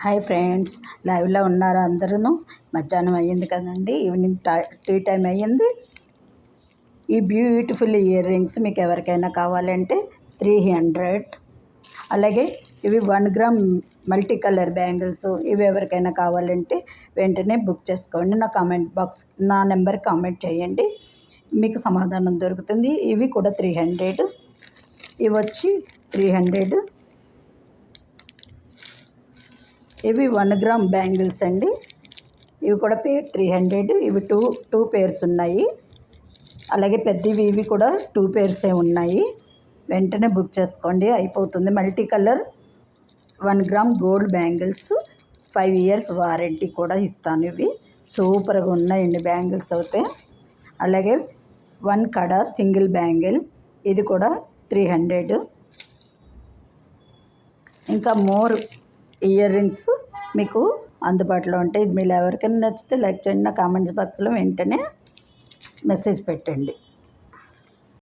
Hi friends, లైవ్లో ఉన్నారా అందరూ? మధ్యాహ్నం అయ్యింది కదండి, ఈవినింగ్ టీ టైం అయ్యింది. ఈ బ్యూటిఫుల్ ఇయర్ రింగ్స్ మీకు ఎవరికైనా కావాలంటే 300. అలాగే ఇవి 1 గ్రామ్ మల్టీ కలర్ బ్యాంగిల్స్, ఇవి ఎవరికైనా కావాలంటే వెంటనే బుక్ చేసుకోండి. నా నెంబర్ కామెంట్ చేయండి, మీకు సమాధానం దొరుకుతుంది. ఇవి కూడా 300, ఇవి వచ్చి 300. ఇవి 1 గ్రామ్ బ్యాంగిల్స్ అండి, ఇవి కూడా పేర్ 300. ఇవి టూ పేర్స్ ఉన్నాయి. అలాగే పెద్దవి ఇవి కూడా 2 పేర్సే ఉన్నాయి. వెంటనే బుక్ చేసుకోండి, అయిపోతుంది. Multi colour 1 gram gold bangles, 5 years warranty కూడా ఇస్తాను. ఇవి సూపర్గా ఉన్నాయండి బ్యాంగిల్స్ అయితే. అలాగే 1 కడ సింగిల్ బ్యాంగిల్, ఇది కూడా 300. ఇంకా మోర్ ఇయర్ రింగ్స్ మీకు అందుబాటులో ఉంటాయి. ఇది మీరు ఎవరికైనా నచ్చితే లైక్ చేయండి, నా కామెంట్స్ బాక్స్లో వెంటనే మెసేజ్ పెట్టండి.